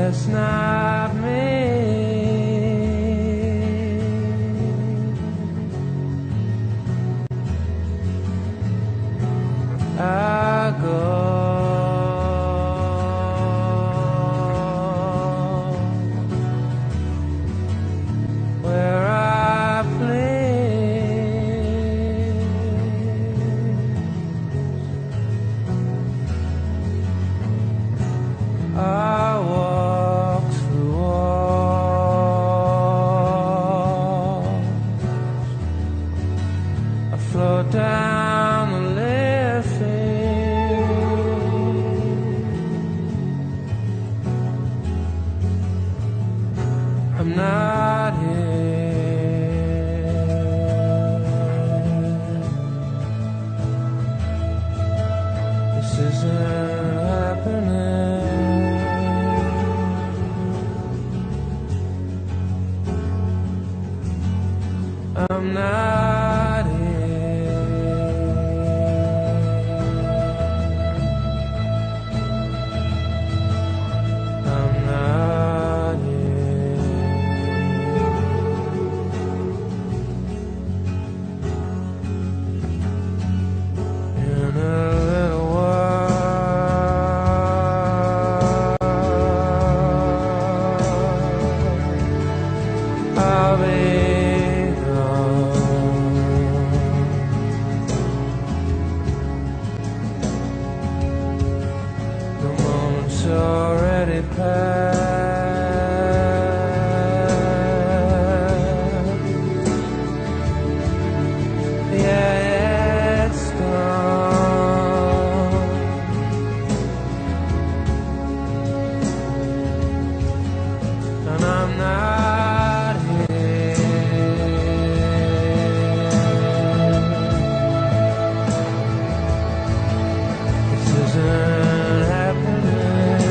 it's not me. I go where I please. I walk through walls. I float down the living. I'm not here. This isn't happening. I'm not here. I'm not here. In a little while, I'll be gone. The moment's already passed. Yeah, it's gone. And I'm not here. This isn't happening.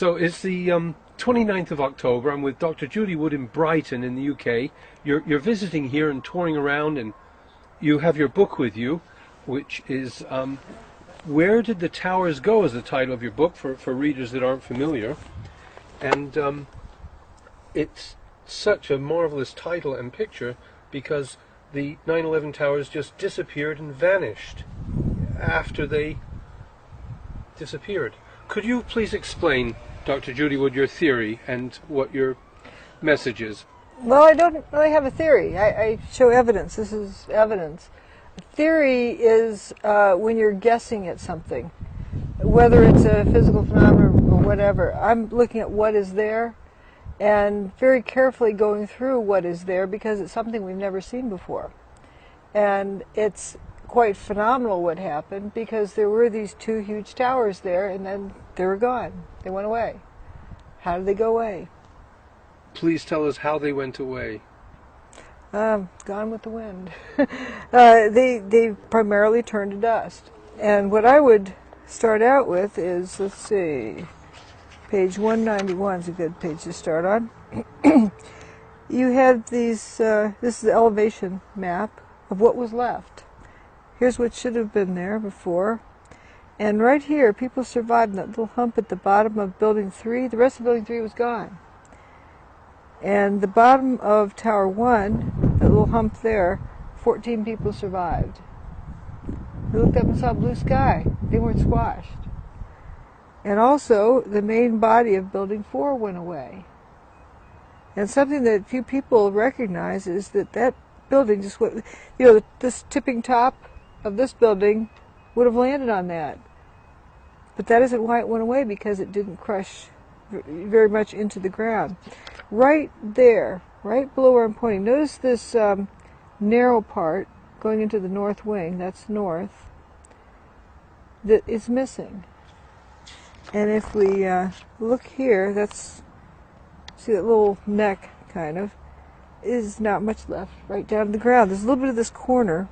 So it's the 29th of October. I'm with Dr. Judy Wood in Brighton in the UK. You're visiting here and touring around, and you have your book with you, which is Where Did the Towers Go, is the title of your book for readers that aren't familiar. And it's such a marvelous title and picture because the 9/11 towers just disappeared and vanished after they disappeared. Could you please explain, Dr. Judy Wood, your theory and what your message is? Well, I don't really have a theory. I show evidence. This is evidence. Theory is when you're guessing at something, whether it's a physical phenomenon or whatever. I'm looking at what is there and very carefully going through what is there because it's something we've never seen before. And it's quite phenomenal what happened because there were these two huge towers there and then they were gone. They went away. How did they go away? Please tell us how they went away. Gone with the wind. They primarily turned to dust. And what I would start out with is, let's see, page 191 is a good page to start on. You had these, this is the elevation map of what was left. Here's what should have been there before. And right here, people survived in that little hump at the bottom of Building 3. The rest of Building 3 was gone. And the bottom of Tower 1, that little hump there, 14 people survived. They looked up and saw blue sky. They weren't squashed. And also, the main body of Building 4 went away. And something that few people recognize is that that building just went, you know, this tipping top of this building would have landed on that. But that isn't why it went away, because it didn't crush very much into the ground. Right there, right below where I'm pointing, notice this narrow part going into the north wing, that's north, that is missing. And if we look here, that's, see that little neck kind of, is not much left right down to the ground. There's a little bit of this corner,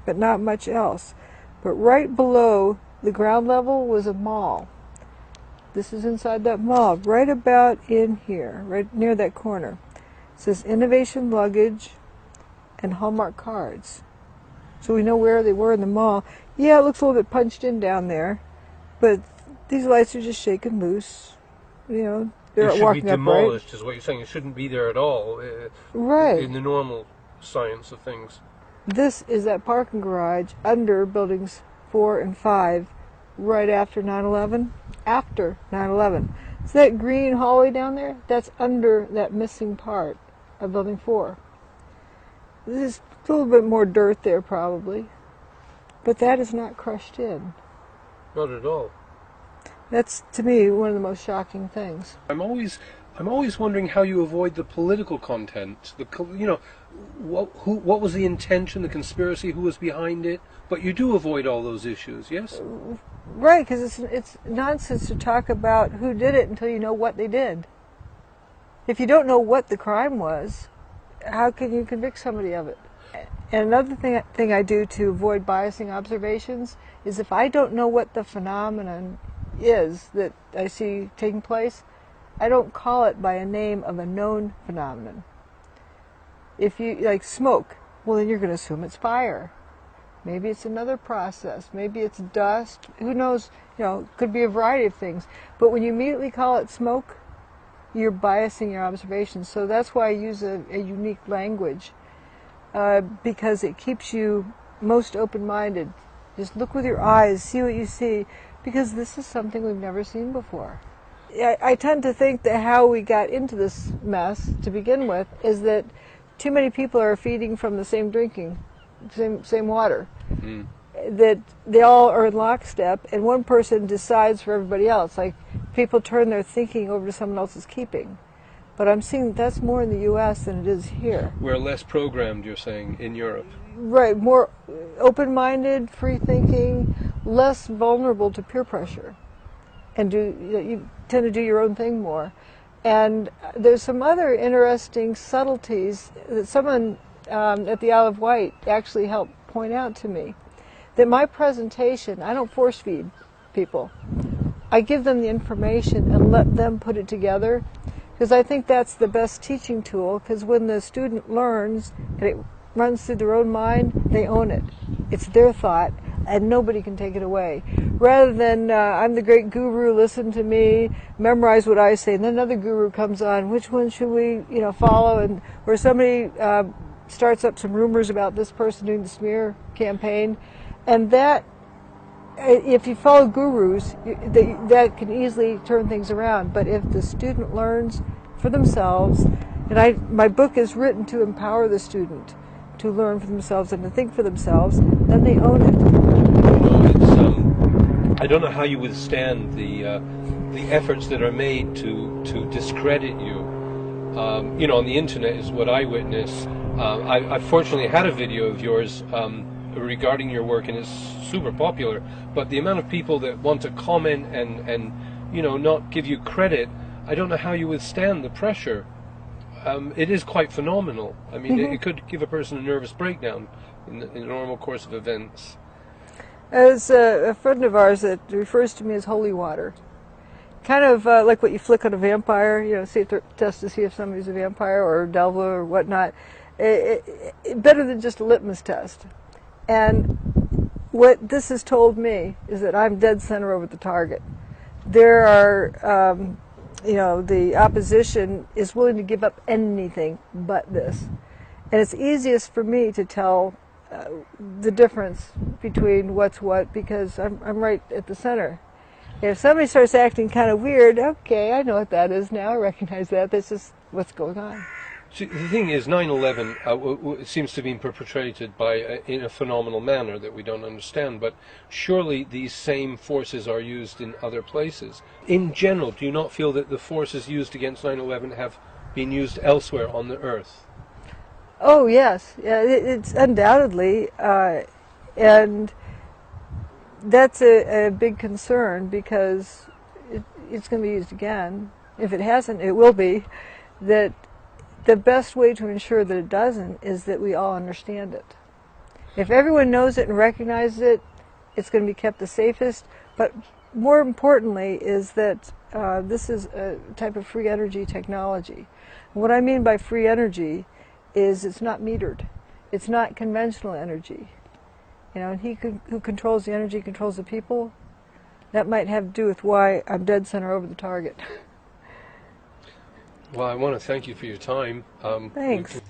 but not much else. But right below the ground level was a mall. This is inside that mall, right about in here, right near that corner. It says Innovation Luggage and Hallmark Cards. So we know where they were in the mall. Yeah, it looks a little bit punched in down there, but these lights are just shaken loose. You know, they're it walking should be upright. demolished, is what you're saying. It shouldn't be there at all. Right. In the normal science of things. This is that parking garage under buildings 4 and 5, right after 9/11. After 9/11. So that green hallway down there, that's under that missing part of building 4. There's a little bit more dirt there probably, but that is not crushed in. Not at all. That's, to me, one of the most shocking things. I'm always wondering how you avoid the political content. You know, what was the intention, the conspiracy, who was behind it? But you do avoid all those issues, yes? Right, because it's nonsense to talk about who did it until you know what they did. If you don't know what the crime was, how can you convict somebody of it? And another thing I do to avoid biasing observations is if I don't know what the phenomenon is that I see taking place, I don't call it by a name of a known phenomenon. If you, like smoke, well then you're going to assume it's fire. Maybe it's another process. Maybe it's dust. Who knows? You know, it could be a variety of things. But when you immediately call it smoke, you're biasing your observations. So that's why I use a unique language, because it keeps you most open-minded. Just look with your eyes, see what you see, because this is something we've never seen before. I tend to think that how we got into this mess to begin with is that too many people are feeding from the same same water. Mm. That they all are in lockstep, and one person decides for everybody else. Like, people turn their thinking over to someone else's keeping. But I'm seeing that's more in the U.S. than it is here. We're less programmed, you're saying, in Europe. Right, more open-minded, free-thinking, less vulnerable to peer pressure. And you tend to do your own thing more. And there's some other interesting subtleties that someone at the Isle of Wight actually helped point out to me. That my presentation, I don't force feed people. I give them the information and let them put it together, because I think that's the best teaching tool, because when the student learns and it runs through their own mind, they own it. It's their thought, and nobody can take it away. Rather than, I'm the great guru, listen to me, memorize what I say, and then another guru comes on, which one should we follow? And or somebody starts up some rumors about this person doing the smear campaign, and that, if you follow gurus, that can easily turn things around. But if the student learns for themselves, and my book is written to empower the student to learn for themselves and to think for themselves, then they own it. I don't know how you withstand the efforts that are made to discredit you. On the internet is what I witness. I fortunately had a video of yours regarding your work, and it's super popular, but the amount of people that want to comment and not give you credit, I don't know how you withstand the pressure. It is quite phenomenal. I mean, it could give a person a nervous breakdown in the normal course of events. As a friend of ours that refers to me as holy water, kind of like what you flick on a vampire, see if test to see if somebody's a vampire or a devil or whatnot. Better than just a litmus test. And what this has told me is that I'm dead center over the target. There are, the opposition is willing to give up anything but this. And it's easiest for me to tell the difference between what's what, because I'm right at the center. If somebody starts acting kind of weird, okay, I know what that is now, I recognize that, this is what's going on. See, the thing is, 9/11 seems to be perpetrated in a phenomenal manner that we don't understand, but surely these same forces are used in other places. In general, do you not feel that the forces used against 9/11 have been used elsewhere on the Earth? Oh, yes. Yeah, it's undoubtedly, and that's a big concern, because it's going to be used again. If it hasn't, it will be. That the best way to ensure that it doesn't is that we all understand it. If everyone knows it and recognizes it, it's going to be kept the safest. But more importantly is that this is a type of free energy technology. And what I mean by free energy is it's not metered. It's not conventional energy. And who controls the energy controls the people. That might have to do with why I'm dead center over the target. Well, I want to thank you for your time. Thanks.